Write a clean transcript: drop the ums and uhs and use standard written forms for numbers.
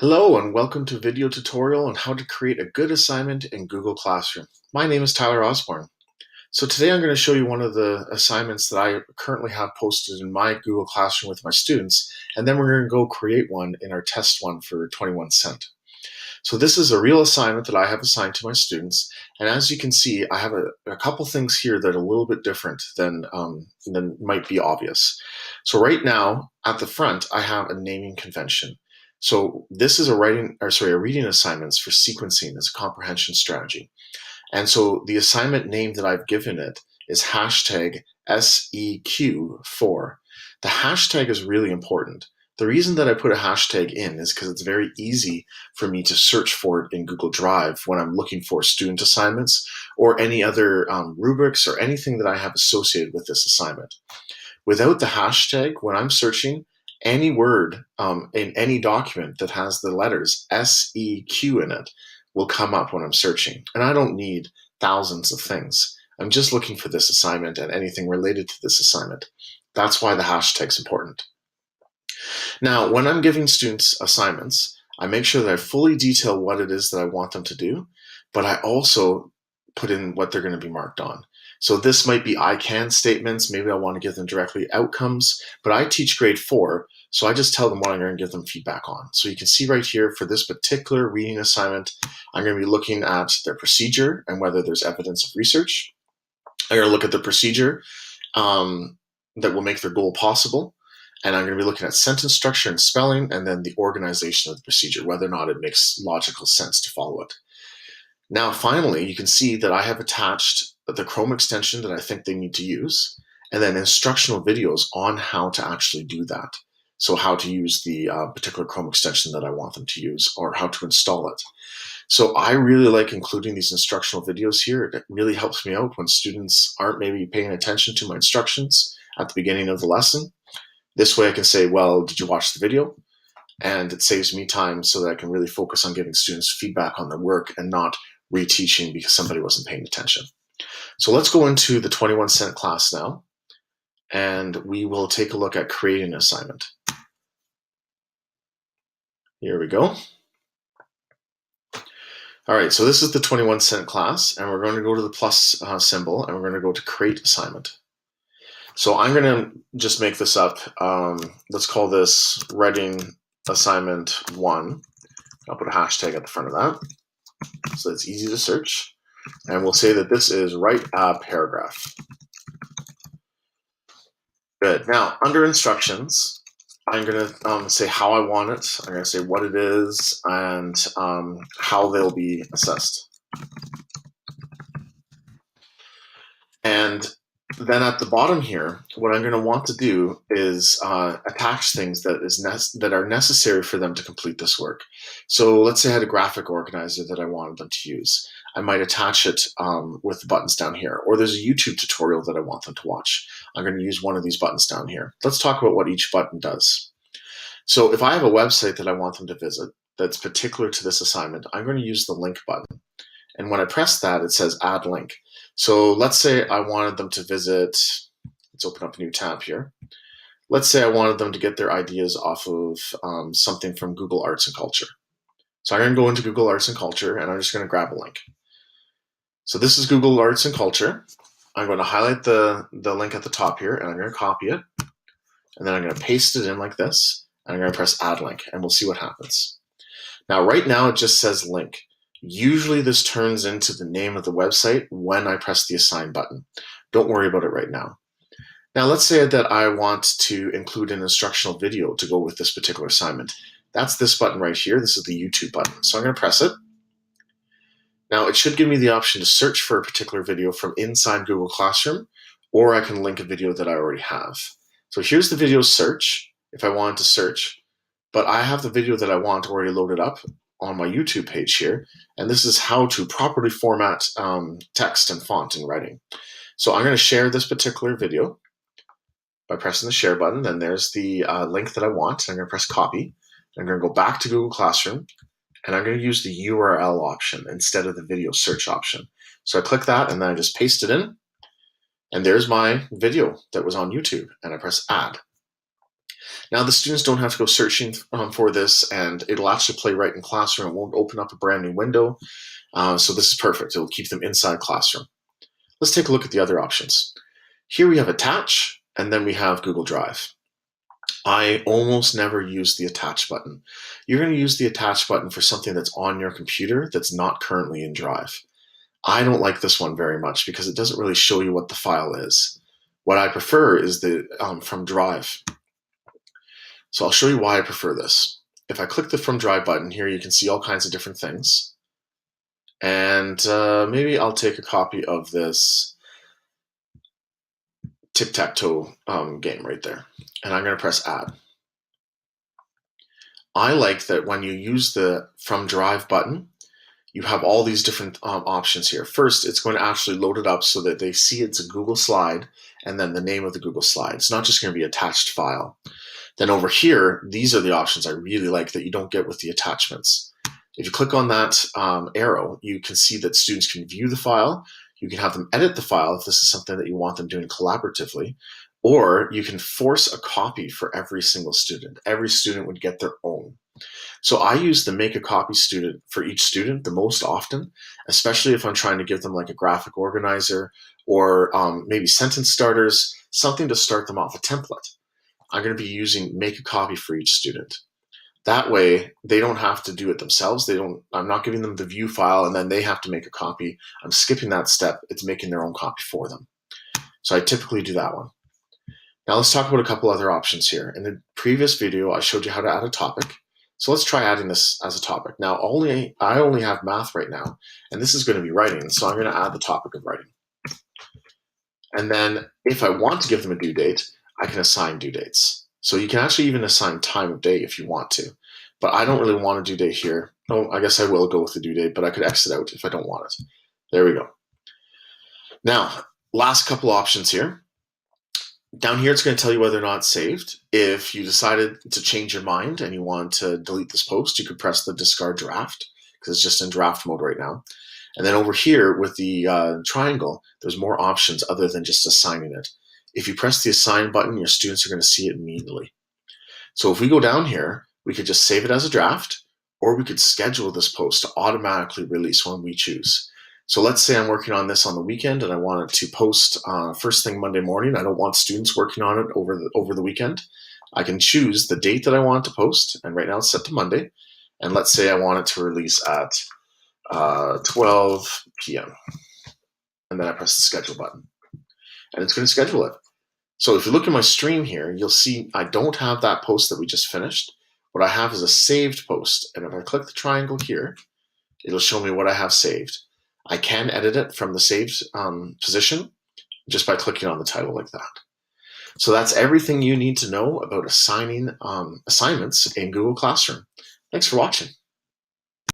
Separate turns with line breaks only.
Hello and welcome to a video tutorial on how to create a good assignment in Google Classroom. My name is Tyler Osborne. So today I'm going to show you one of the assignments that I currently have posted in my Google Classroom with my students, and then we're going to go create one in our test one for 21 cent. So this is a real assignment that I have assigned to my students, and as you can see, I have a couple things here that are a little bit different than might be obvious. So right now, at the front, I have a naming convention. So this is a reading assignments for sequencing as a comprehension strategy. And so the assignment name that I've given it is hashtag SEQ4. The hashtag is really important. The reason that I put a hashtag in is because it's very easy for me to search for it in Google Drive when I'm looking for student assignments or any other rubrics or anything that I have associated with this assignment. Without the hashtag, when I'm searching, any word in any document that has the letters SEQ in it will come up when I'm searching. And I don't need thousands of things. I'm just looking for this assignment and anything related to this assignment. That's why the hashtag's important. Now, when I'm giving students assignments, I make sure that I fully detail what it is that I want them to do, but I also put in what they're going to be marked on. So this might be I can statements. Maybe I want to give them directly outcomes, but I teach grade 4, so I just tell them what I'm going to give them feedback on. So you can see right here for this particular reading assignment, I'm going to be looking at their procedure and whether there's evidence of research. I'm going to look at the procedure that will make their goal possible. And I'm going to be looking at sentence structure and spelling, and then the organization of the procedure, whether or not it makes logical sense to follow it. Now, finally, you can see that I have attached the Chrome extension that I think they need to use, and then instructional videos on how to actually do that. So how to use the particular Chrome extension that I want them to use, or how to install it. So I really like including these instructional videos here. It really helps me out when students aren't maybe paying attention to my instructions at the beginning of the lesson. This way I can say, well, did you watch the video? And it saves me time so that I can really focus on giving students feedback on their work and not reteaching because somebody wasn't paying attention. So let's go into the 21 cent class now, and we will take a look at creating an assignment. Here we go. All right, so this is the 21 cent class, and we're going to go to the plus symbol, and we're going to go to create assignment. So I'm going to just make this up. Let's call this writing assignment 1. I'll put a hashtag at the front of that so it's easy to search. And we'll say that this is write a paragraph. Good. Now, under instructions, I'm going to say how I want it. I'm going to say what it is and how they'll be assessed. And then at the bottom here, what I'm going to want to do is attach things that are necessary for them to complete this work. So let's say I had a graphic organizer that I wanted them to use. I might attach it with the buttons down here, or there's a YouTube tutorial that I want them to watch. I'm going to use one of these buttons down here. Let's talk about what each button does. So if I have a website that I want them to visit that's particular to this assignment, I'm going to use the link button. And when I press that, it says add link. So let's say I wanted them to visit, let's open up a new tab here. Let's say I wanted them to get their ideas off of something from Google Arts and Culture. So I'm going to go into Google Arts and Culture, and I'm just going to grab a link. So this is Google Arts and Culture. I'm going to highlight the link at the top here, and I'm going to copy it. And then I'm going to paste it in like this, and I'm going to press add link, and we'll see what happens. Now, right now, it just says link. Usually this turns into the name of the website when I press the assign button. Don't worry about it right now. Now let's say that I want to include an instructional video to go with this particular assignment. That's this button right here. This is the YouTube button. So I'm going to press it. Now it should give me the option to search for a particular video from inside Google Classroom, or I can link a video that I already have. So here's the video search if I wanted to search, but I have the video that I want already loaded up on my YouTube page here, and this is how to properly format text and font in writing. So I'm going to share this particular video by pressing the share button. Then there's the link that I want. I'm going to press copy. I'm going to go back to Google Classroom, and I'm going to use the URL option instead of the video search option. So I click that, and then I just paste it in, and there's my video that was on YouTube, and I press add. Now the students don't have to go searching for this, and it'll actually play right in Classroom. It won't open up a brand new window. So this is perfect. It'll keep them inside Classroom. Let's take a look at the other options. Here we have Attach, and then we have Google Drive. I almost never use the Attach button. You're going to use the Attach button for something that's on your computer that's not currently in Drive. I don't like this one very much because it doesn't really show you what the file is. What I prefer is the From Drive. So I'll show you why I prefer this. If I click the From Drive button here, you can see all kinds of different things. And maybe I'll take a copy of this tic-tac-toe game right there. And I'm going to press Add. I like that when you use the From Drive button, you have all these different options here. First, it's going to actually load it up so that they see it's a Google slide and then the name of the Google slide. It's not just going to be attached file. Then over here, these are the options I really like that you don't get with the attachments. If you click on that arrow, you can see that students can view the file. You can have them edit the file if this is something that you want them doing collaboratively, or you can force a copy for every single student. Every student would get their own. So I use the Make a Copy student for each student the most often, especially if I'm trying to give them like a graphic organizer or maybe sentence starters, something to start them off, a template. I'm going to be using Make a Copy for each student. That way, they don't have to do it themselves. I'm not giving them the view file and then they have to make a copy. I'm skipping that step. It's making their own copy for them. So I typically do that one. Now let's talk about a couple other options here. In the previous video, I showed you how to add a topic. So let's try adding this as a topic. Now, I only have math right now, and this is going to be writing, so I'm going to add the topic of writing. And then if I want to give them a due date, I can assign due dates. So you can actually even assign time of day if you want to. But I don't really want a due date here. Oh, I guess I will go with the due date, but I could exit out if I don't want it. There we go. Now, last couple options here. Down here, it's going to tell you whether or not it's saved. If you decided to change your mind and you want to delete this post, you could press the discard draft because it's just in draft mode right now. And then over here with the triangle, there's more options other than just assigning it. If you press the assign button, your students are going to see it immediately. So if we go down here, we could just save it as a draft, or we could schedule this post to automatically release when we choose. So let's say I'm working on this on the weekend and I want it to post first thing Monday morning. I don't want students working on it over the weekend. I can choose the date that I want to post, and right now it's set to Monday. And let's say I want it to release at 12 p.m. And then I press the schedule button, and it's going to schedule it. So if you look at my stream here, you'll see I don't have that post that we just finished. What I have is a saved post, and if I click the triangle here, it'll show me what I have saved. I can edit it from the saved position just by clicking on the title like that. So that's everything you need to know about assigning assignments in Google Classroom. Thanks for watching.